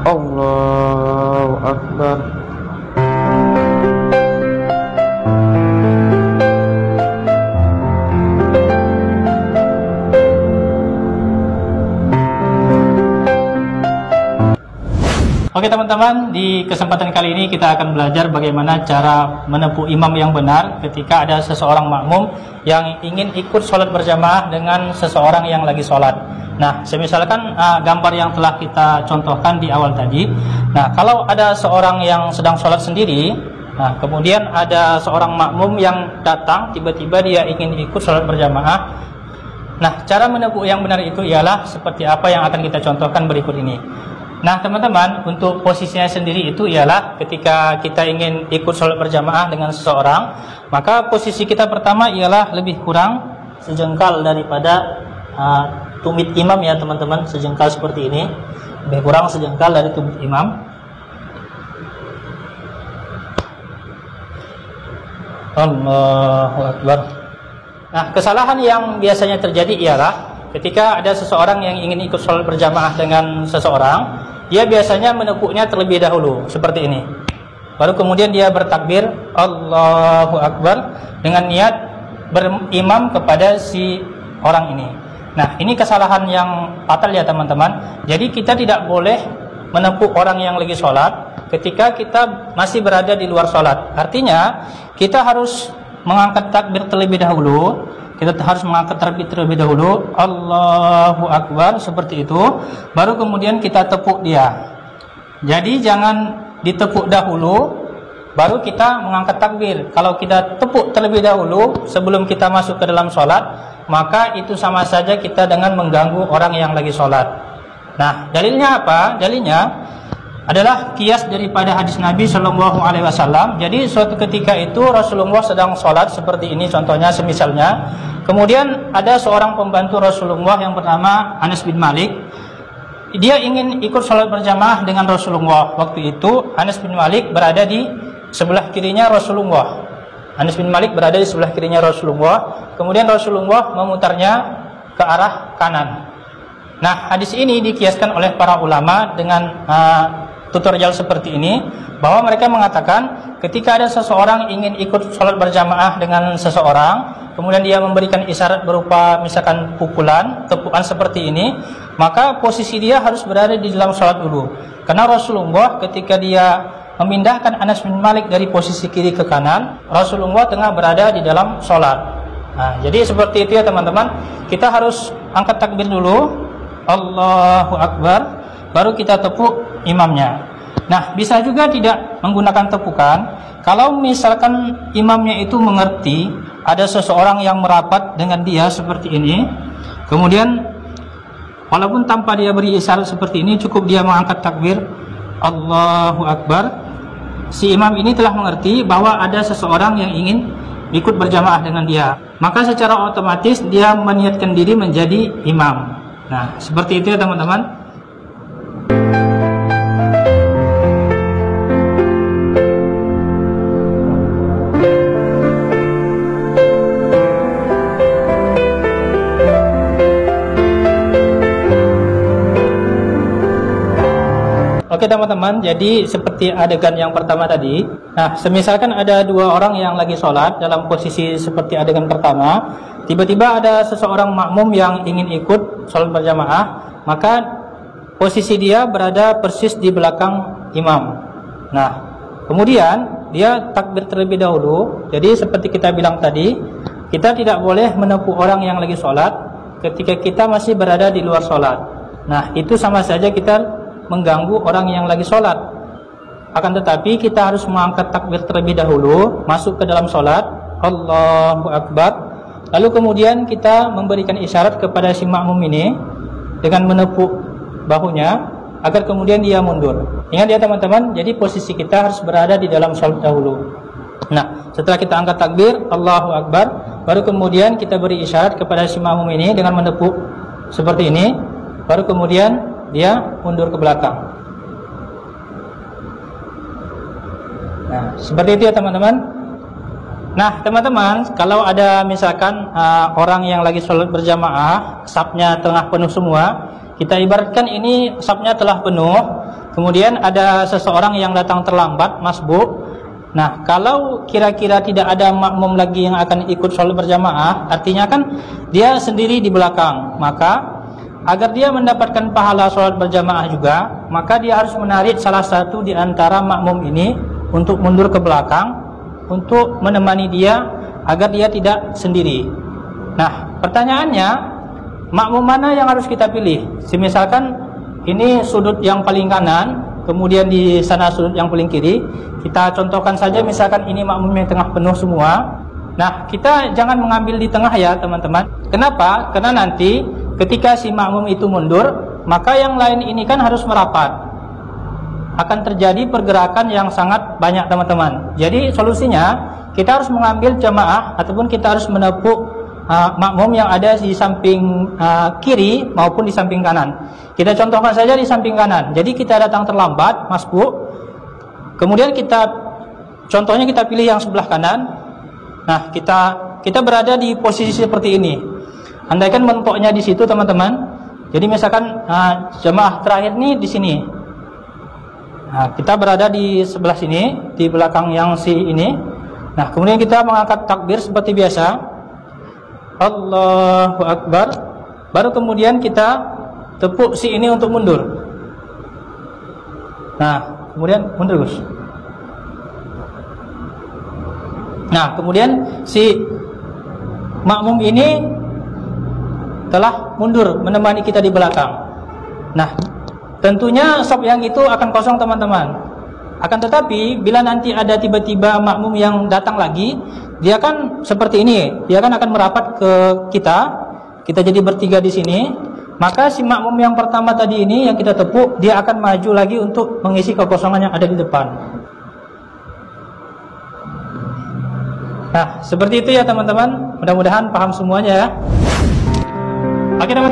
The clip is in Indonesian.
Allahu Akbar. Oke teman-teman, di kesempatan kali ini kita akan belajar bagaimana cara menempuh imam yang benar ketika ada seseorang makmum yang ingin ikut sholat berjamaah dengan seseorang yang lagi sholat. Nah, semisalkan gambar yang telah kita contohkan di awal tadi. Nah, kalau ada seorang yang sedang sholat sendiri, nah kemudian ada seorang makmum yang datang, tiba-tiba dia ingin ikut sholat berjamaah. Nah, cara menempuh yang benar itu ialah seperti apa yang akan kita contohkan berikut ini. Nah teman-teman, untuk posisinya sendiri itu ialah ketika kita ingin ikut sholat berjamaah dengan seseorang, maka posisi kita pertama ialah lebih kurang sejengkal daripada tumit imam ya teman-teman, sejengkal seperti ini, lebih kurang sejengkal dari tumit imam. Allahu Akbar. Nah, kesalahan yang biasanya terjadi ialah ketika ada seseorang yang ingin ikut sholat berjamaah dengan seseorang, dia biasanya menekuknya terlebih dahulu seperti ini. Baru kemudian dia bertakbir Allahu Akbar dengan niat berimam kepada si orang ini. Nah, ini kesalahan yang fatal ya teman-teman. Jadi kita tidak boleh menepuk orang yang lagi sholat ketika kita masih berada di luar sholat. Artinya kita harus mengangkat takbir terlebih dahulu. Kita harus mengangkat takbir terlebih dahulu, Allahu Akbar, seperti itu. Baru kemudian kita tepuk dia. Jadi jangan ditepuk dahulu, baru kita mengangkat takbir. Kalau kita tepuk terlebih dahulu sebelum kita masuk ke dalam sholat, maka itu sama saja kita dengan mengganggu orang yang lagi sholat. Nah, dalilnya apa? Dalilnya adalah kias daripada hadis Nabi Shallallahu Alaihi Wasallam. Jadi suatu ketika itu Rasulullah sedang sholat seperti ini, contohnya semisalnya. Kemudian ada seorang pembantu Rasulullah yang bernama Anas bin Malik. Dia ingin ikut sholat berjamaah dengan Rasulullah. Waktu itu Anas bin Malik berada di sebelah kirinya Rasulullah. Anas bin Malik berada di sebelah kirinya Rasulullah. Kemudian Rasulullah memutarnya ke arah kanan. Nah, hadis ini dikiaskan oleh para ulama dengan tutorial seperti ini, bahwa mereka mengatakan ketika ada seseorang ingin ikut sholat berjamaah dengan seseorang, kemudian dia memberikan isyarat berupa misalkan pukulan, tepukan seperti ini, maka posisi dia harus berada di dalam sholat dulu. Karena Rasulullah ketika dia memindahkan Anas bin Malik dari posisi kiri ke kanan, Rasulullah tengah berada di dalam sholat. Nah, jadi seperti itu ya teman-teman. Kita harus angkat takbir dulu, Allahu Akbar, baru kita tepuk imamnya. Nah, bisa juga tidak menggunakan tepukan. Kalau misalkan imamnya itu mengerti ada seseorang yang merapat dengan dia seperti ini, kemudian walaupun tanpa dia beri isyarat seperti ini, cukup dia mengangkat takbir Allahu Akbar, si imam ini telah mengerti bahwa ada seseorang yang ingin ikut berjamaah dengan dia, maka secara otomatis dia meniatkan diri menjadi imam. Nah, seperti itu ya teman-teman. Oke teman-teman, jadi seperti adegan yang pertama tadi. Nah, semisalkan ada dua orang yang lagi sholat dalam posisi seperti adegan pertama, tiba-tiba ada seseorang makmum yang ingin ikut sholat berjamaah, maka posisi dia berada persis di belakang imam. Nah, kemudian dia takbir terlebih dahulu. Jadi seperti kita bilang tadi, kita tidak boleh menempuh orang yang lagi sholat ketika kita masih berada di luar sholat. Nah, itu sama saja kita mengganggu orang yang lagi sholat. Akan tetapi kita harus mengangkat takbir terlebih dahulu, masuk ke dalam sholat, Allahu Akbar. Lalu kemudian kita memberikan isyarat kepada si makmum ini dengan menepuk bahunya agar kemudian dia mundur. Ingat ya teman-teman, jadi posisi kita harus berada di dalam sholat dahulu. Nah, setelah kita angkat takbir Allahu Akbar, baru kemudian kita beri isyarat kepada si makmum ini dengan menepuk seperti ini, baru kemudian dia mundur ke belakang. Nah, seperti itu ya teman-teman. Nah, teman-teman, kalau ada misalkan orang yang lagi sholat berjamaah, safnya tengah penuh semua, kita ibaratkan ini safnya telah penuh, kemudian ada seseorang yang datang terlambat, masbuk. Nah, kalau kira-kira tidak ada makmum lagi yang akan ikut sholat berjamaah, artinya kan dia sendiri di belakang. Maka agar dia mendapatkan pahala sholat berjamaah juga, maka dia harus menarik salah satu di antara makmum ini untuk mundur ke belakang, untuk menemani dia agar dia tidak sendiri. Nah, pertanyaannya, makmum mana yang harus kita pilih? Misalkan ini sudut yang paling kanan, kemudian di sana sudut yang paling kiri. Kita contohkan saja, misalkan ini makmum yang tengah penuh semua. Nah, kita jangan mengambil di tengah ya teman-teman. Kenapa? Karena nanti ketika si makmum itu mundur, maka yang lain ini kan harus merapat. Akan terjadi pergerakan yang sangat banyak teman-teman. Jadi solusinya, kita harus mengambil jamaah ataupun kita harus menepuk makmum yang ada di samping kiri maupun di samping kanan. Kita contohkan saja di samping kanan. Jadi kita datang terlambat, masbuk. Kemudian contohnya kita pilih yang sebelah kanan. Nah, kita berada di posisi seperti ini. Andaikan mentoknya di situ teman-teman. Jadi misalkan jamaah terakhir nih di sini. Nah, kita berada di sebelah sini, di belakang yang si ini. Nah, kemudian kita mengangkat takbir seperti biasa. Allahu Akbar. Baru kemudian kita tepuk si ini untuk mundur. Nah, kemudian mundur Gus. Nah, kemudian si makmum ini telah mundur menemani kita di belakang. Nah, tentunya sop yang itu akan kosong teman-teman. Akan tetapi bila nanti ada tiba-tiba makmum yang datang lagi, dia kan seperti ini, dia kan akan merapat ke kita jadi bertiga di sini. Maka si makmum yang pertama tadi ini yang kita tepuk, dia akan maju lagi untuk mengisi kekosongan yang ada di depan. Nah, seperti itu ya teman-teman. Mudah-mudahan paham semuanya ya. Oke teman-teman.